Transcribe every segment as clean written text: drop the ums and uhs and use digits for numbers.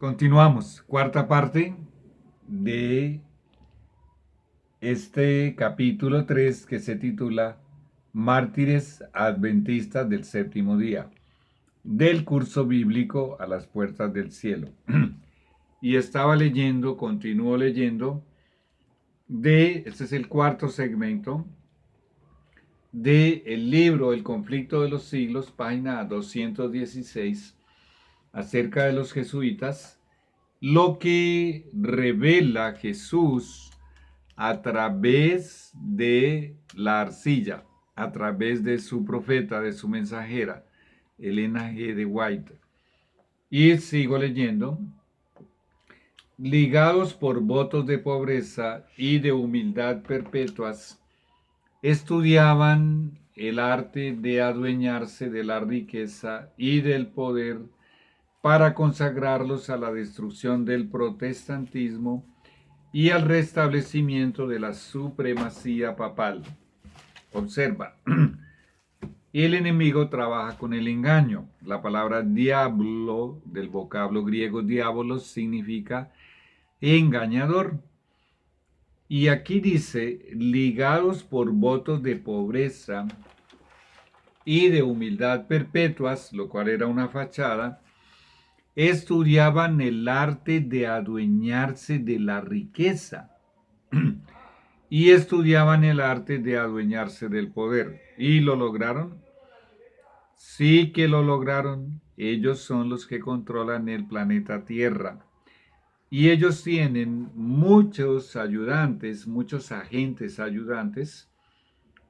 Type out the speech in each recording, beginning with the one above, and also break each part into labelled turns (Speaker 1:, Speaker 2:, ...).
Speaker 1: Continuamos, cuarta parte de este capítulo 3 que se titula Mártires Adventistas del Séptimo Día, del curso bíblico a las puertas del cielo. Y estaba leyendo, continúo leyendo, este es el cuarto segmento, del libro El conflicto de los siglos, página 216, acerca de los jesuitas, lo que revela Jesús a través de la arcilla, a través de su profeta, de su mensajera, Elena G. de White. Y sigo leyendo. Ligados por votos de pobreza y de humildad perpetuas, estudiaban el arte de adueñarse de la riqueza y del poder para consagrarlos a la destrucción del protestantismo y al restablecimiento de la supremacía papal. Observa, el enemigo trabaja con el engaño. La palabra diablo, del vocablo griego diabolos, significa engañador. Y aquí dice, ligados por votos de pobreza y de humildad perpetuas, lo cual era una fachada, estudiaban el arte de adueñarse de la riqueza y estudiaban el arte de adueñarse del poder. ¿Y lo lograron? Sí que lo lograron. Ellos son los que controlan el planeta Tierra. Y ellos tienen muchos ayudantes, muchos agentes ayudantes.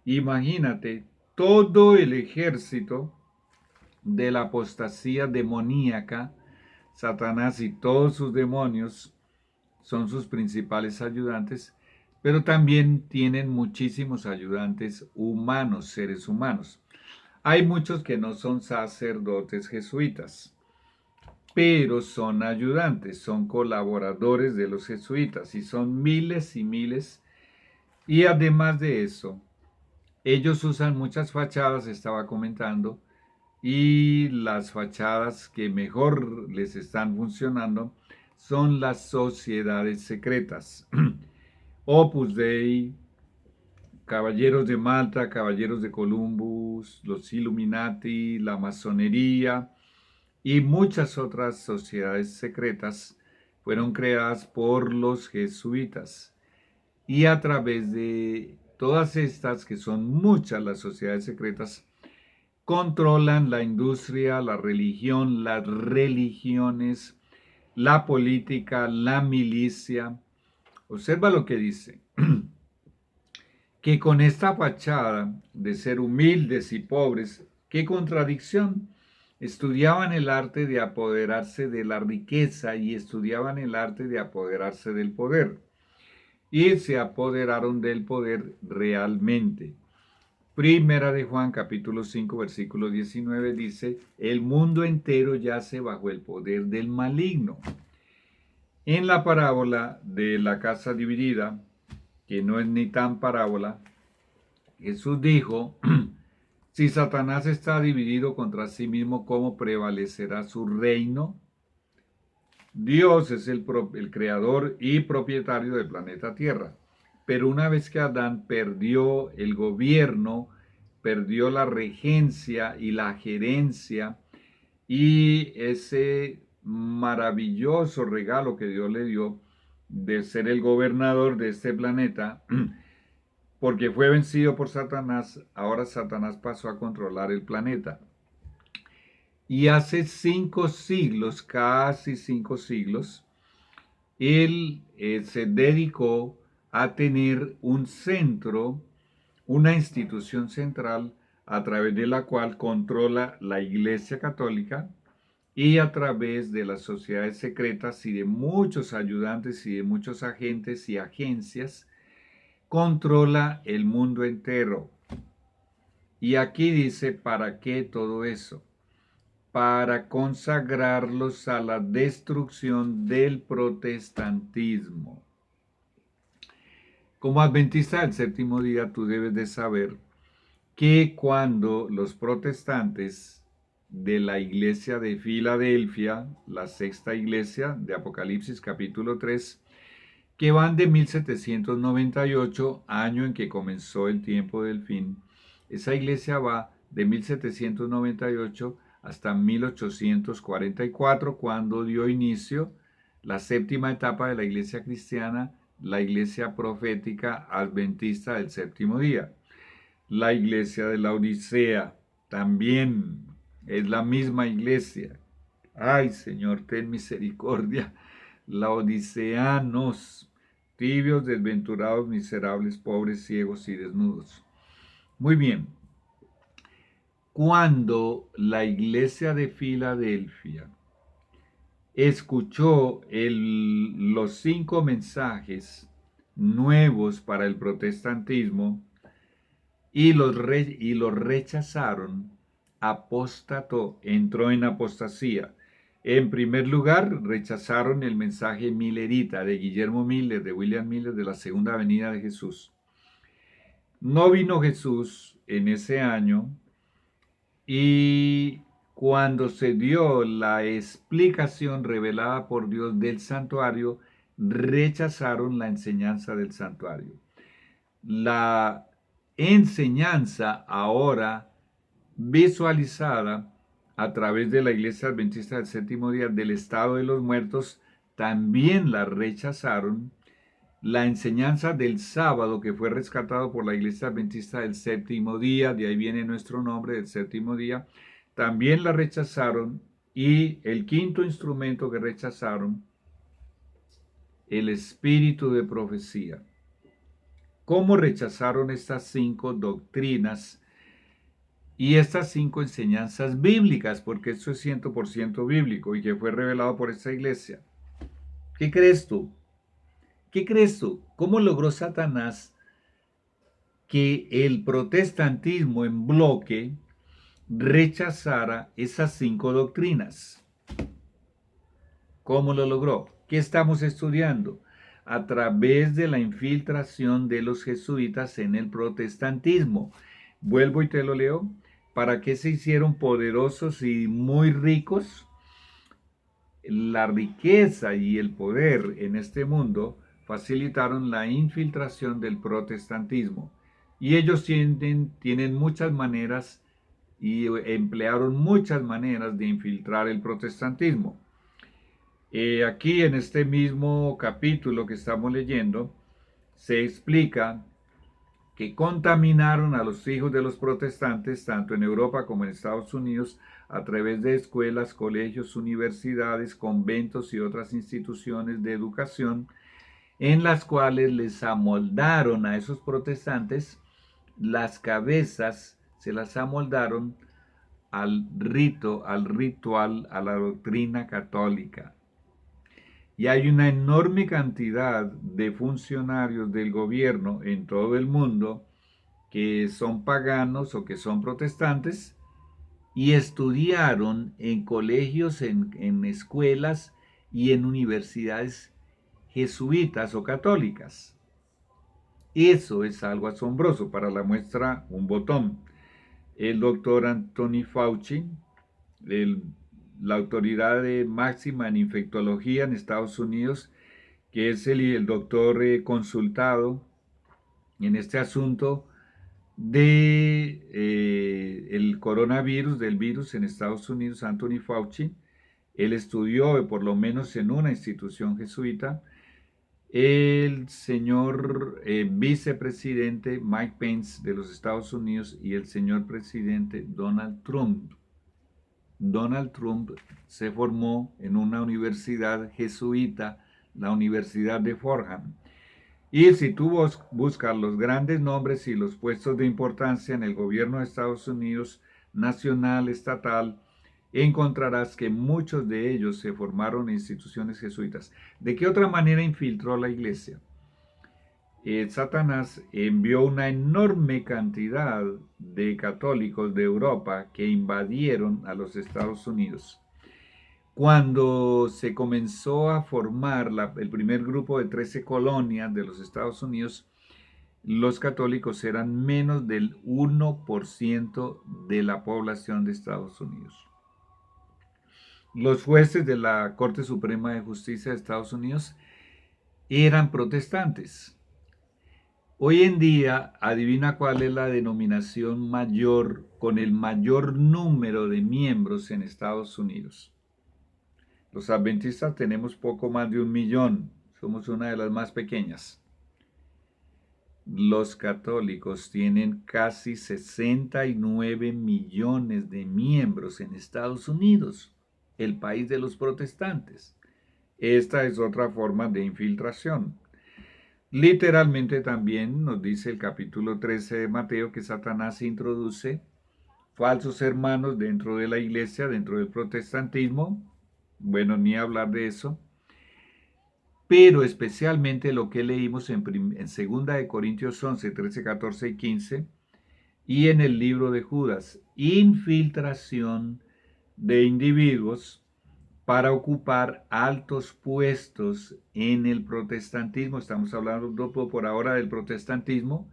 Speaker 1: Imagínate, todo el ejército de la apostasía demoníaca, Satanás y todos sus demonios son sus principales ayudantes, pero también tienen muchísimos ayudantes humanos, seres humanos. Hay muchos que no son sacerdotes jesuitas, pero son ayudantes, son colaboradores de los jesuitas y son miles y miles. Y además de eso, ellos usan muchas fachadas, estaba comentando, y las fachadas que mejor les están funcionando son las sociedades secretas. Opus Dei, Caballeros de Malta, Caballeros de Columbus, los Illuminati, la masonería y muchas otras sociedades secretas fueron creadas por los jesuitas. Y a través de todas estas, que son muchas las sociedades secretas, controlan la industria, la religión, las religiones, la política, la milicia. Observa lo que dice, que con esta fachada de ser humildes y pobres, qué contradicción, estudiaban el arte de apoderarse de la riqueza y estudiaban el arte de apoderarse del poder. Y se apoderaron del poder realmente. Primera de Juan, capítulo 5, versículo 19 dice, el mundo entero yace bajo el poder del maligno. En la parábola de la casa dividida, que no es ni tan parábola, Jesús dijo, si Satanás está dividido contra sí mismo, ¿cómo prevalecerá su reino? Dios es el creador y propietario del planeta Tierra. Pero una vez que Adán perdió el gobierno, perdió la regencia y la gerencia y ese maravilloso regalo que Dios le dio de ser el gobernador de este planeta, porque fue vencido por Satanás, ahora Satanás pasó a controlar el planeta. Y hace 5 siglos, casi 5 siglos, él se dedicó a tener un centro, una institución central a través de la cual controla la Iglesia Católica y a través de las sociedades secretas y de muchos ayudantes y de muchos agentes y agencias, controla el mundo entero. Y aquí dice, ¿para qué todo eso? Para consagrarlos a la destrucción del protestantismo. Como adventista del séptimo día, tú debes de saber que cuando los protestantes de la iglesia de Filadelfia, la sexta iglesia de Apocalipsis capítulo 3, que van de 1798, año en que comenzó el tiempo del fin. Esa iglesia va de 1798 hasta 1844, cuando dio inicio la séptima etapa de la iglesia cristiana, la iglesia profética adventista del séptimo día. La iglesia de la Odisea también es la misma iglesia. Ay, Señor, ten misericordia. Laodiceanos, tibios, desventurados, miserables, pobres, ciegos y desnudos. Muy bien. Cuando la iglesia de Filadelfia escuchó los 5 mensajes nuevos para el protestantismo y los rechazaron, apóstato, entró en apostasía. En primer lugar, rechazaron el mensaje millerita de Guillermo Miller, de William Miller, de la segunda venida de Jesús. No vino Jesús en ese año, y cuando se dio la explicación revelada por Dios del santuario, rechazaron la enseñanza del santuario. La enseñanza ahora visualizada a través de la Iglesia Adventista del Séptimo Día del estado de los muertos, también la rechazaron. La enseñanza del sábado, que fue rescatado por la Iglesia Adventista del Séptimo Día, de ahí viene nuestro nombre, del Séptimo Día, también la rechazaron. Y el quinto instrumento que rechazaron, el espíritu de profecía. ¿Cómo rechazaron estas 5 doctrinas y estas 5 enseñanzas bíblicas? Porque esto es 100% bíblico y que fue revelado por esta iglesia. ¿Qué crees tú? ¿Qué crees tú? ¿Cómo logró Satanás que el protestantismo en bloque rechazara esas 5 doctrinas? ¿Cómo lo logró? ¿Qué estamos estudiando? A través de la infiltración de los jesuitas en el protestantismo. Vuelvo y te lo leo. ¿Para qué se hicieron poderosos y muy ricos? La riqueza y el poder en este mundo facilitaron la infiltración del protestantismo. Y ellos tienen muchas maneras y emplearon muchas maneras de infiltrar el protestantismo. Aquí en este mismo capítulo que estamos leyendo, se explica que contaminaron a los hijos de los protestantes, tanto en Europa como en Estados Unidos, a través de escuelas, colegios, universidades, conventos y otras instituciones de educación, en las cuales les amoldaron a esos protestantes las cabezas, se las amoldaron al rito, al ritual, a la doctrina católica. Y hay una enorme cantidad de funcionarios del gobierno en todo el mundo que son paganos o que son protestantes y estudiaron en colegios, en escuelas y en universidades jesuitas o católicas. Eso es algo asombroso. Para la muestra, un botón. El doctor Anthony Fauci, la autoridad máxima en infectología en Estados Unidos, que es el doctor consultado en este asunto de el coronavirus, del virus en Estados Unidos, Anthony Fauci. Él estudió, por lo menos en una institución jesuita. El señor vicepresidente Mike Pence de los Estados Unidos y el señor presidente Donald Trump. Donald Trump se formó en una universidad jesuita, la Universidad de Fordham. Y si tú buscas los grandes nombres y los puestos de importancia en el gobierno de Estados Unidos, nacional, estatal, encontrarás que muchos de ellos se formaron en instituciones jesuitas. ¿De qué otra manera infiltró la iglesia? Satanás envió una enorme cantidad de católicos de Europa que invadieron a los Estados Unidos. Cuando se comenzó a formar el primer grupo de 13 colonias de los Estados Unidos, los católicos eran menos del 1% de la población de Estados Unidos. Los jueces de la Corte Suprema de Justicia de Estados Unidos eran protestantes. Hoy en día, adivina cuál es la denominación mayor con el mayor número de miembros en Estados Unidos. Los adventistas tenemos poco más de 1 millón, somos una de las más pequeñas. Los católicos tienen casi 69 millones de miembros en Estados Unidos, el país de los protestantes. Esta es otra forma de infiltración. Literalmente también nos dice el capítulo 13 de Mateo que Satanás introduce falsos hermanos dentro de la iglesia, dentro del protestantismo. Bueno, ni hablar de eso. Pero especialmente lo que leímos en 2 de Corintios 11, 13, 14 y 15 y en el libro de Judas, infiltración de individuos para ocupar altos puestos en el protestantismo. Estamos hablando por ahora del protestantismo,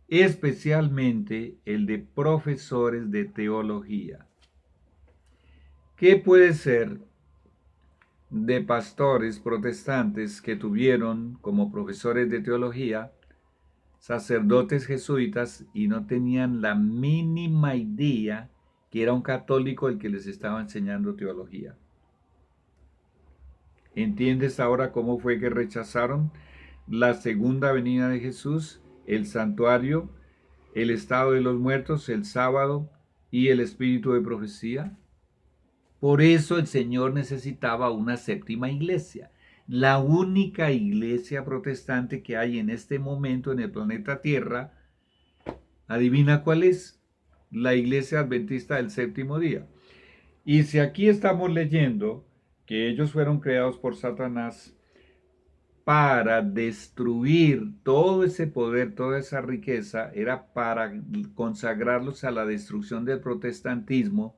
Speaker 1: especialmente el de profesores de teología. ¿Qué puede ser de pastores protestantes que tuvieron como profesores de teología sacerdotes jesuitas y no tenían la mínima idea que era un católico el que les estaba enseñando teología? ¿Entiendes ahora cómo fue que rechazaron la segunda venida de Jesús, el santuario, el estado de los muertos, el sábado y el espíritu de profecía? Por eso el Señor necesitaba una séptima iglesia. La única iglesia protestante que hay en este momento en el planeta Tierra, ¿adivina cuál es? La iglesia adventista del séptimo día. Y si aquí estamos leyendo que ellos fueron creados por Satanás para destruir todo ese poder, toda esa riqueza, era para consagrarlos a la destrucción del protestantismo.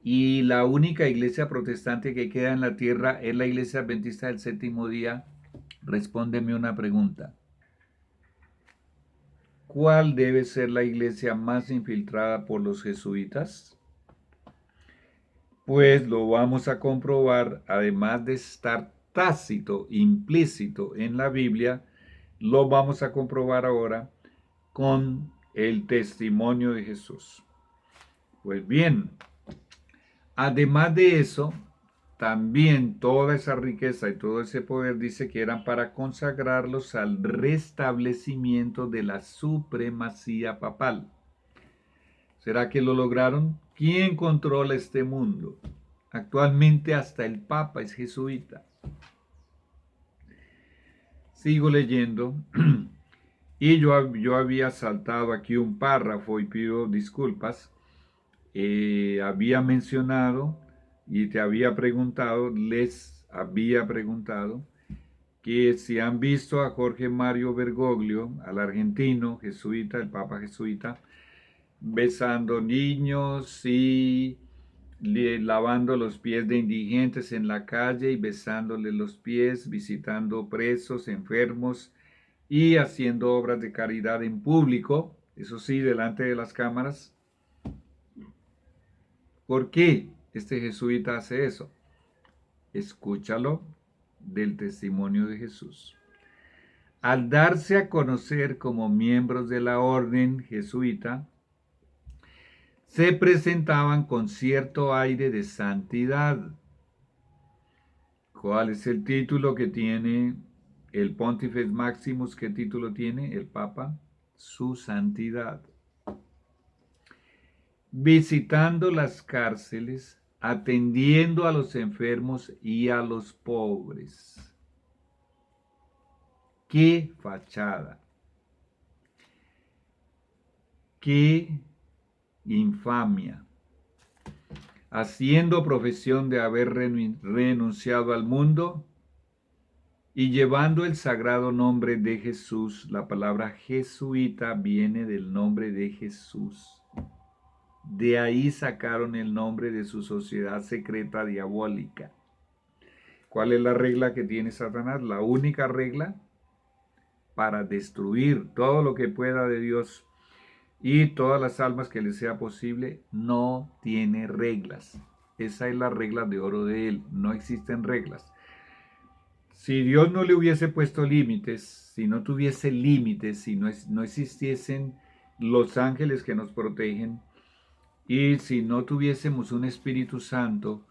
Speaker 1: Y la única iglesia protestante que queda en la tierra es la iglesia adventista del séptimo día. Respóndeme una pregunta. ¿Cuál debe ser la iglesia más infiltrada por los jesuitas? Pues lo vamos a comprobar, además de estar tácito, implícito en la Biblia, lo vamos a comprobar ahora con el testimonio de Jesús. Pues bien, además de eso, también toda esa riqueza y todo ese poder dice que eran para consagrarlos al restablecimiento de la supremacía papal. ¿Será que lo lograron? ¿Quién controla este mundo? Actualmente hasta el Papa es jesuita. Sigo leyendo. Y yo había saltado aquí un párrafo y pido disculpas. Había mencionado y te había preguntado, les había preguntado, que si han visto a Jorge Mario Bergoglio, al argentino jesuita, el Papa jesuita, besando niños y lavando los pies de indigentes en la calle y besándole los pies, visitando presos, enfermos y haciendo obras de caridad en público, eso sí, delante de las cámaras. ¿Por qué este jesuita hace eso? Escúchalo del testimonio de Jesús. Al darse a conocer como miembros de la orden jesuita, se presentaban con cierto aire de santidad. ¿Cuál es el título que tiene el Pontifex Maximus? ¿Qué título tiene el Papa? Su santidad. Visitando las cárceles, atendiendo a los enfermos y a los pobres. ¡Qué fachada! ¡Qué infamia! Haciendo profesión de haber renunciado al mundo y llevando el sagrado nombre de Jesús. La palabra jesuita viene del nombre de Jesús. De ahí sacaron el nombre de su sociedad secreta diabólica. ¿Cuál es la regla que tiene Satanás? La única regla para destruir todo lo que pueda de Dios y todas las almas que le sea posible, no tiene reglas. Esa es la regla de oro de él. No existen reglas. Si Dios no le hubiese puesto límites, si no tuviese límites, si no existiesen los ángeles que nos protegen y si no tuviésemos un Espíritu Santo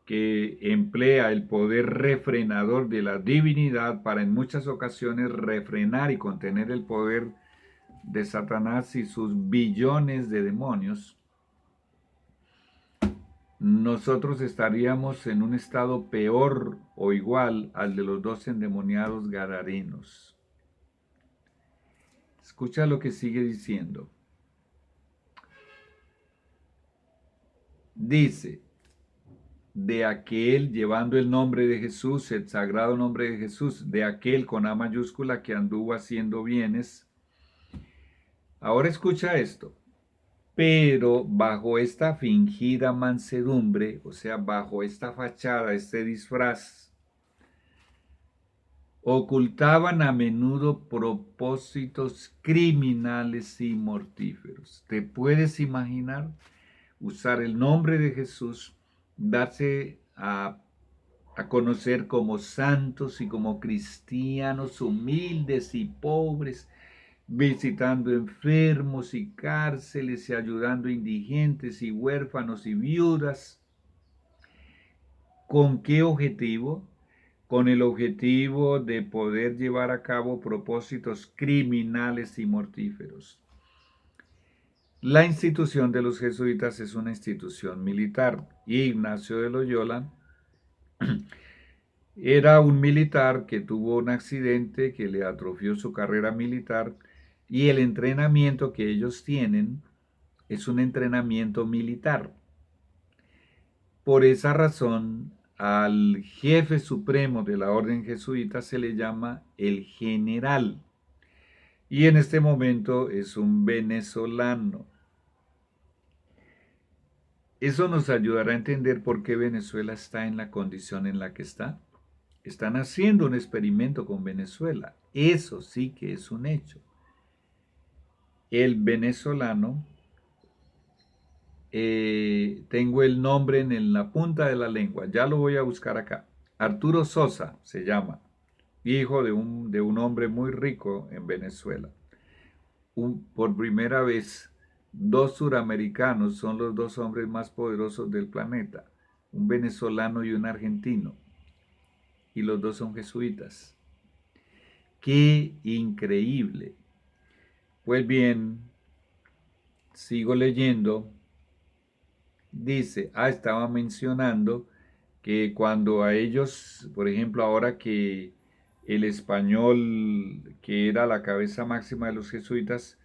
Speaker 1: que emplea el poder refrenador de la divinidad para en muchas ocasiones refrenar y contener el poder de Satanás y sus billones de demonios, nosotros estaríamos en un estado peor o igual al de los 2 endemoniados gadarenos. Escucha lo que sigue diciendo. Dice, de aquel, llevando el nombre de Jesús, el sagrado nombre de Jesús, de aquel con A mayúscula que anduvo haciendo bienes. Ahora escucha esto. Pero bajo esta fingida mansedumbre, o sea, bajo esta fachada, este disfraz, ocultaban a menudo propósitos criminales y mortíferos. ¿Te puedes imaginar usar el nombre de Jesús, darse a conocer como santos y como cristianos humildes y pobres, visitando enfermos y cárceles y ayudando a indigentes y huérfanos y viudas? ¿Con qué objetivo? Con el objetivo de poder llevar a cabo propósitos criminales y mortíferos. La institución de los jesuitas es una institución militar. Ignacio de Loyola era un militar que tuvo un accidente que le atrofió su carrera militar y el entrenamiento que ellos tienen es un entrenamiento militar. Por esa razón, al jefe supremo de la orden jesuita se le llama el general. Y en este momento es un venezolano. Eso nos ayudará a entender por qué Venezuela está en la condición en la que está. Están haciendo un experimento con Venezuela. Eso sí que es un hecho. El venezolano, tengo el nombre en la punta de la lengua, ya lo voy a buscar acá. Arturo Sosa se llama, hijo de un hombre muy rico en Venezuela. Por primera vez, 2 suramericanos son los 2 hombres más poderosos del planeta, un venezolano y un argentino, y los 2 son jesuitas. ¡Qué increíble! Pues bien, sigo leyendo. Dice, estaba mencionando que cuando a ellos, por ejemplo, ahora que el español, que era la cabeza máxima de los jesuitas,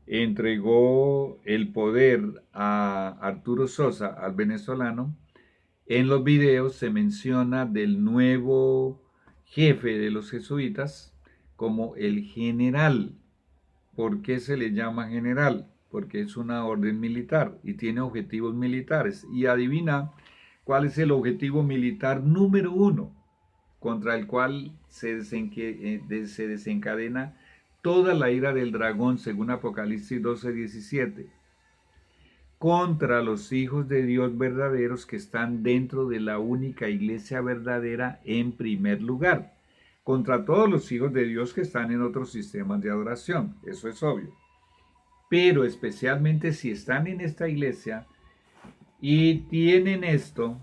Speaker 1: entregó el poder a Arturo Sosa, al venezolano, en los videos se menciona del nuevo jefe de los jesuitas como el general. ¿Por qué se le llama general? Porque es una orden militar y tiene objetivos militares. Y adivina cuál es el objetivo militar número 1 contra el cual se desencadena toda la ira del dragón, según Apocalipsis 12:17. Contra los hijos de Dios verdaderos que están dentro de la única iglesia verdadera en primer lugar. Contra todos los hijos de Dios que están en otros sistemas de adoración. Eso es obvio. Pero especialmente si están en esta iglesia y tienen esto,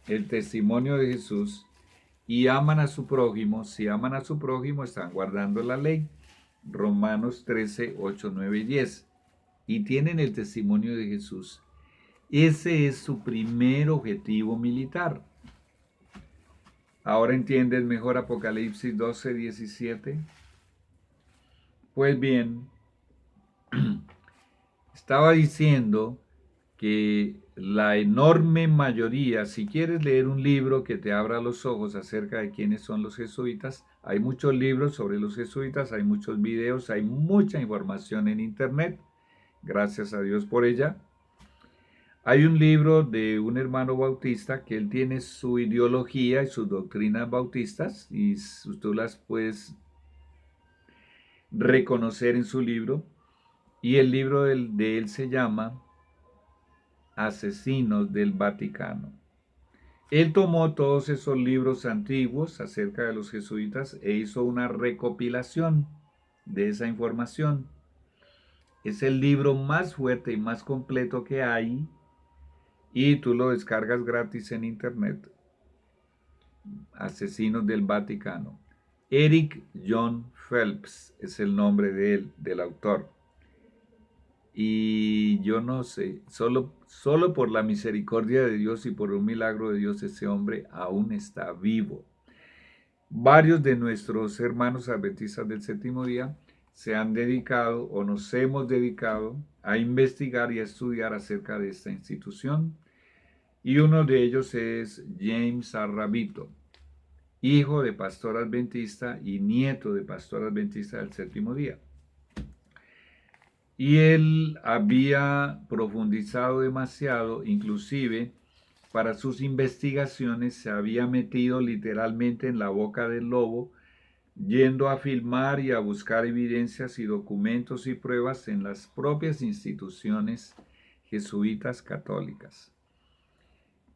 Speaker 1: el testimonio de Jesús, y aman a su prójimo, si aman a su prójimo están guardando la ley. Romanos 13, 8, 9 y 10. Y tienen el testimonio de Jesús. Ese es su primer objetivo militar. ¿Ahora entiendes mejor Apocalipsis 12, 17? Pues bien, estaba diciendo que la enorme mayoría, si quieres leer un libro que te abra los ojos acerca de quiénes son los jesuitas, hay muchos libros sobre los jesuitas, hay muchos videos, hay mucha información en internet, gracias a Dios por ella. Hay un libro de un hermano bautista que él tiene su ideología y sus doctrinas bautistas y tú las puedes reconocer en su libro, y el libro de él se llama asesinos del Vaticano. Él tomó todos esos libros antiguos acerca de los jesuitas e hizo una recopilación de esa información. Es el libro más fuerte y más completo que hay y tú lo descargas gratis en internet. Asesinos del Vaticano. Eric John Phelps es el nombre de él, del autor. Y yo no sé, solo por la misericordia de Dios y por un milagro de Dios ese hombre aún está vivo. Varios de nuestros hermanos adventistas del séptimo día se han dedicado o nos hemos dedicado a investigar y a estudiar acerca de esta institución. Y uno de ellos es James Arrabito, hijo de pastor adventista y nieto de pastor adventista del séptimo día. Y él había profundizado demasiado, inclusive para sus investigaciones se había metido literalmente en la boca del lobo, yendo a filmar y a buscar evidencias y documentos y pruebas en las propias instituciones jesuitas católicas.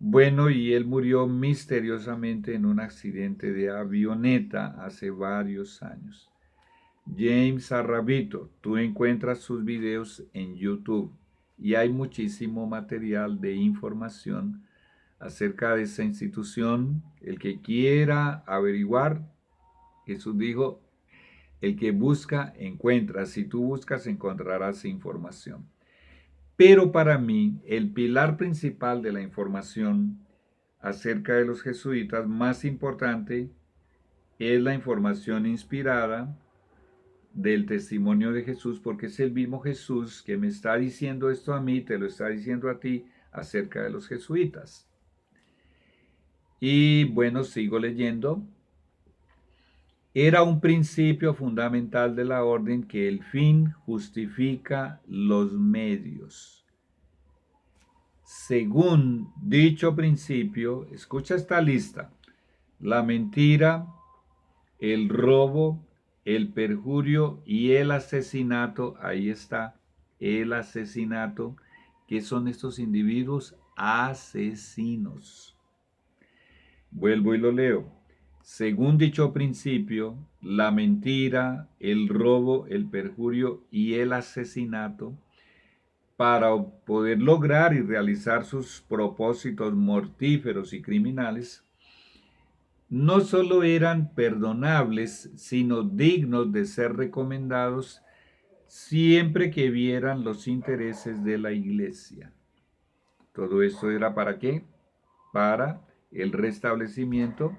Speaker 1: Bueno, y él murió misteriosamente en un accidente de avioneta hace varios años. James Arrabito, tú encuentras sus videos en YouTube y hay muchísimo material de información acerca de esa institución. El que quiera averiguar, Jesús dijo, el que busca, encuentra. Si tú buscas, encontrarás información. Pero para mí, el pilar principal de la información acerca de los jesuitas más importante es la información inspirada del testimonio de Jesús, porque es el mismo Jesús que me está diciendo esto a mí, te lo está diciendo a ti acerca de los jesuitas. Y bueno, sigo leyendo. Era un principio fundamental de la orden que el fin justifica los medios. Según dicho principio, escucha esta lista: la mentira, el robo, el perjurio y el asesinato. Ahí está, el asesinato. ¿Qué son estos individuos? Asesinos. Vuelvo y lo leo. Según dicho principio, la mentira, el robo, el perjurio y el asesinato, para poder lograr y realizar sus propósitos mortíferos y criminales, no solo eran perdonables, sino dignos de ser recomendados siempre que vieran los intereses de la iglesia. ¿Todo esto era para qué? Para el restablecimiento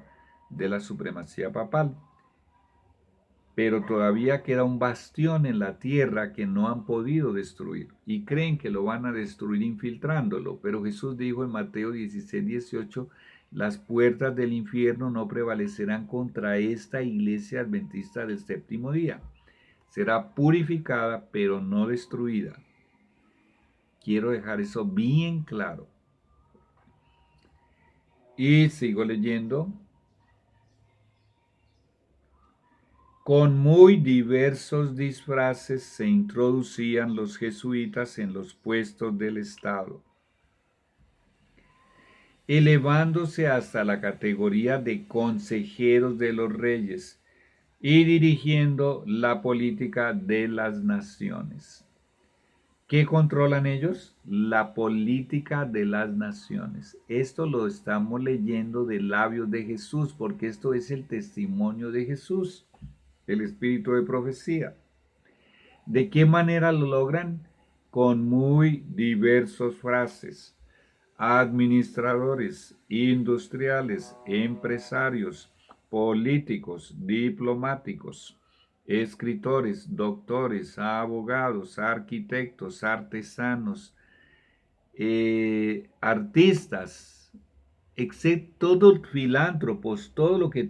Speaker 1: de la supremacía papal. Pero todavía queda un bastión en la tierra que no han podido destruir y creen que lo van a destruir infiltrándolo. Pero Jesús dijo en Mateo 16:18, las puertas del infierno no prevalecerán contra esta iglesia adventista del séptimo día. Será purificada, pero no destruida. Quiero dejar eso bien claro. Y sigo leyendo. Con muy diversos disfraces se introducían los jesuitas en los puestos del Estado, elevándose hasta la categoría de consejeros de los reyes y dirigiendo la política de las naciones. ¿Qué controlan ellos? La política de las naciones. Esto lo estamos leyendo de labios de Jesús, porque esto es el testimonio de Jesús, el espíritu de profecía. ¿De qué manera lo logran? Con muy diversas frases. Administradores, industriales, empresarios, políticos, diplomáticos, escritores, doctores, abogados, arquitectos, artesanos, artistas, todos filántropos, todo lo que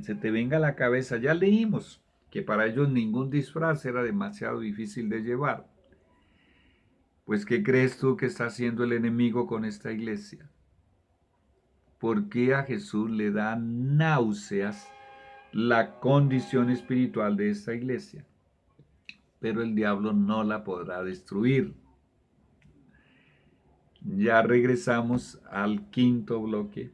Speaker 1: se te venga a la cabeza. Ya leímos que para ellos ningún disfraz era demasiado difícil de llevar. Pues, ¿qué crees tú que está haciendo el enemigo con esta iglesia? ¿Por qué a Jesús le da náuseas la condición espiritual de esta iglesia? Pero el diablo no la podrá destruir. Ya regresamos al quinto bloque.